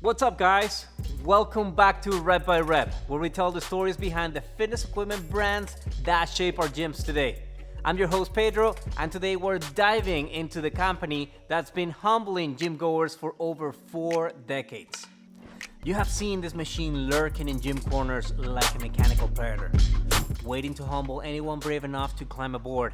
What's up, guys? Welcome back to Rep by Rep, where we tell the stories behind the fitness equipment brands that shape our gyms today. I'm your host Pedro, and today we're diving into the company that's been humbling gym goers for over 4 decades. You have seen this machine lurking in gym corners like a mechanical predator, waiting to humble anyone brave enough to climb aboard.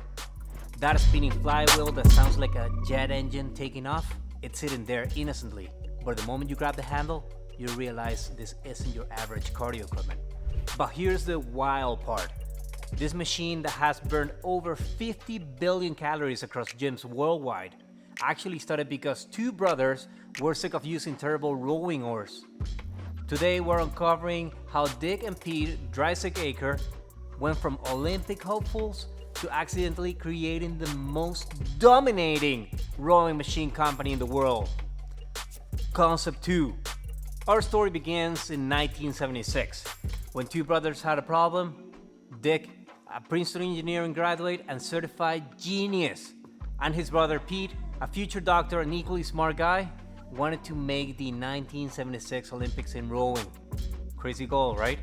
That spinning flywheel that sounds like a jet engine taking off, it's sitting there innocently. But the moment you grab the handle, you realize this isn't your average cardio equipment. But here's the wild part. This machine that has burned over 50 billion calories across gyms worldwide actually started because two brothers were sick of using terrible rowing oars. Today we're uncovering how Dick and Pete Dreisigacre went from Olympic hopefuls to accidentally creating the most dominating rowing machine company in the world. Concept 2. Our story begins in 1976 when two brothers had a problem. Dick, a Princeton engineering graduate and certified genius, and his brother Pete, a future doctor and equally smart guy, wanted to make the 1976 Olympics in rowing. Crazy goal, right?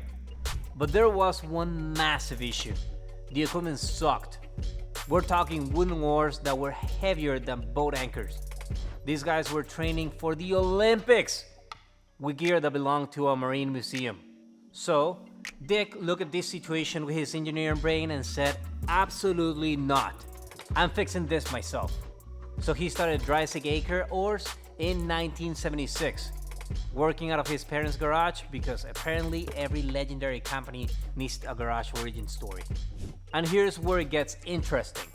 But there was one massive issue. The equipment sucked. We're talking wooden oars that were heavier than boat anchors. These guys were training for the Olympics with gear that belonged to a marine museum. So, Dick looked at this situation with his engineering brain and said, absolutely not. I'm fixing this myself. So he started Dreisigacre Oars in 1976, working out of his parents' garage because apparently every legendary company needs a garage origin story. And here's where it gets interesting.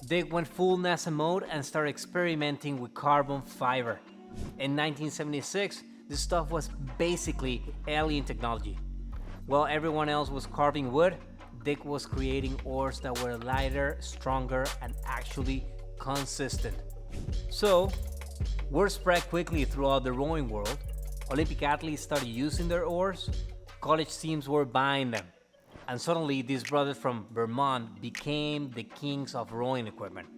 Dick went full NASA mode and started experimenting with carbon fiber. In 1976, this stuff was basically alien technology. While everyone else was carving wood, Dick was creating oars that were lighter, stronger, and actually consistent. So, word spread quickly throughout the rowing world. Olympic athletes started using their oars, college teams were buying them, and suddenly these brothers from Vermont became the kings of rowing equipment.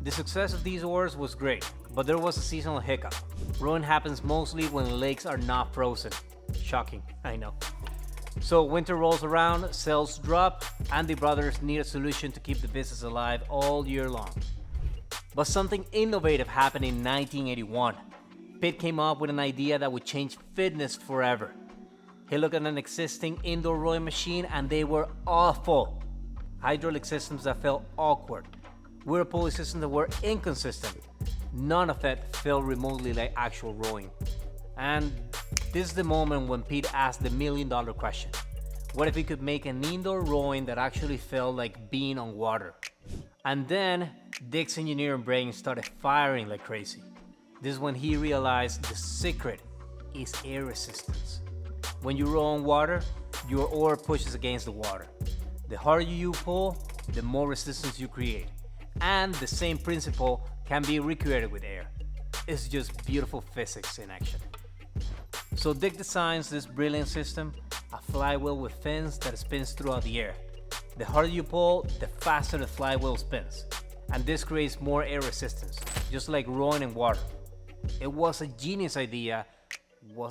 The success of these oars was great, but there was a seasonal hiccup. Rowing happens mostly when lakes are not frozen. Shocking, I know. So winter rolls around, sales drop, and the brothers need a solution to keep the business alive all year long. But something innovative happened in 1981. Pete came up with an idea that would change fitness forever. He looked at an existing indoor rowing machine and they were awful. Hydraulic systems that felt awkward. Whirlpool systems that were inconsistent. None of it felt remotely like actual rowing. And this is the moment when Pete asked the million-dollar question. What if he could make an indoor rowing that actually felt like being on water? And then Dick's engineering brain started firing like crazy. This is when he realized the secret is air resistance. When you row on water, your oar pushes against the water. The harder you pull, the more resistance you create. And the same principle can be recreated with air. It's just beautiful physics in action. So Dick designs this brilliant system, a flywheel with fins that spins throughout the air. The harder you pull, the faster the flywheel spins. And this creates more air resistance, just like rowing in water. It was a genius idea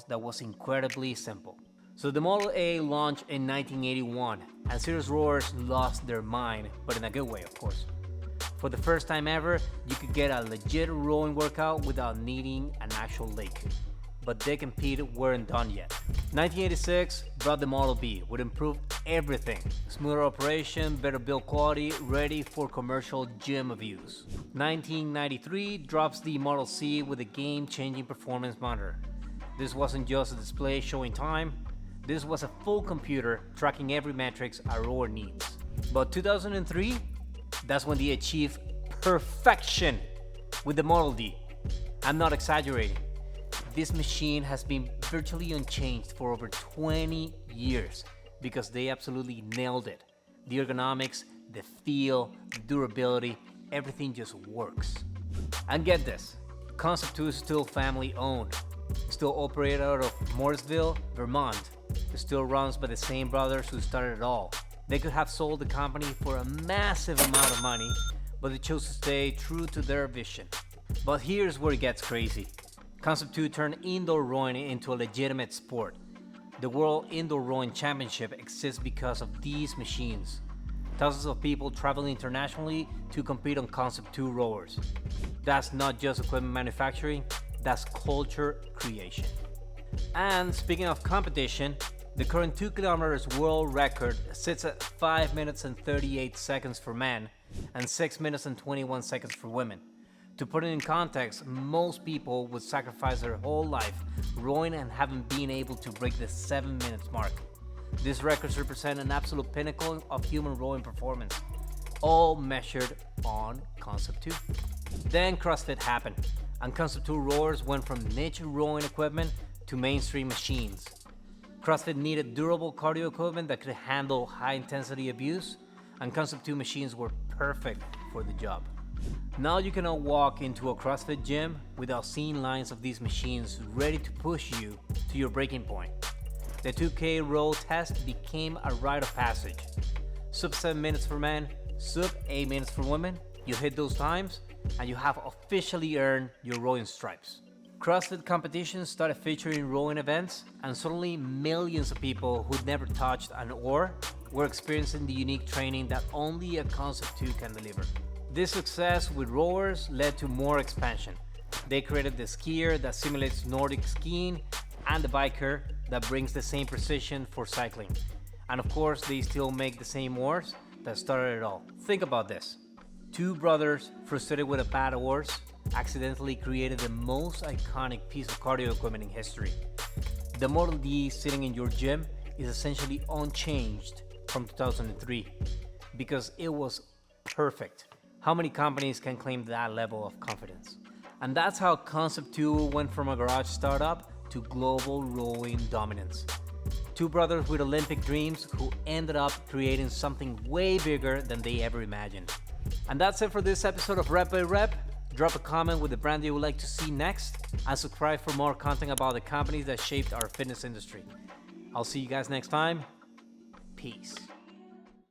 that was incredibly simple. So the Model A launched in 1981, and serious rowers lost their mind, but in a good way, of course. For the first time ever, you could get a legit rowing workout without needing an actual lake. But Dick and Pete weren't done yet. 1986 brought the Model B with improved everything. Smoother operation, better build quality, ready for commercial gym use. 1993 drops the Model C with a game-changing performance monitor. This wasn't just a display showing time. This was a full computer tracking every metrics a rower needs. But 2003, that's when they achieved perfection with the Model D. I'm not exaggerating. This machine has been virtually unchanged for over 20 years because they absolutely nailed it. The ergonomics, the feel, the durability, everything just works. And get this, Concept 2 is still family owned. Still operated out of Morrisville, Vermont. It still runs by the same brothers who started it all. They could have sold the company for a massive amount of money, but they chose to stay true to their vision. But here's where it gets crazy. Concept 2 turned indoor rowing into a legitimate sport. The World Indoor Rowing Championship exists because of these machines. Thousands of people travel internationally to compete on Concept 2 rowers. That's not just equipment manufacturing, that's culture creation. And speaking of competition, the current 2 kilometers world record sits at 5 minutes and 38 seconds for men and 6 minutes and 21 seconds for women. To put it in context, most people would sacrifice their whole life rowing and haven't been able to break the 7 minutes mark. These records represent an absolute pinnacle of human rowing performance, all measured on Concept 2. Then CrossFit happened, and Concept 2 rowers went from niche rowing equipment to mainstream machines. CrossFit needed durable cardio equipment that could handle high-intensity abuse, and Concept 2 machines were perfect for the job. Now you cannot walk into a CrossFit gym without seeing lines of these machines ready to push you to your breaking point. The 2K row test became a rite of passage. Sub 7 minutes for men, sub 8 minutes for women. You hit those times and you have officially earned your rowing stripes. CrossFit competitions started featuring rowing events, and suddenly millions of people who'd never touched an oar were experiencing the unique training that only a Concept 2 can deliver. This success with rowers led to more expansion. They created the skier that simulates Nordic skiing and the biker that brings the same precision for cycling. And of course, they still make the same oars that started it all. Think about this. 2 brothers frustrated with a bad oars accidentally created the most iconic piece of cardio equipment in history. The Model D sitting in your gym is essentially unchanged from 2003 because it was perfect. How many companies can claim that level of confidence? And that's how Concept 2 went from a garage startup to global rowing dominance. 2 brothers with Olympic dreams who ended up creating something way bigger than they ever imagined. And that's it for this episode of Rep by Rep. Drop a comment with the brand you would like to see next, and subscribe for more content about the companies that shaped our fitness industry. I'll see you guys next time. Peace.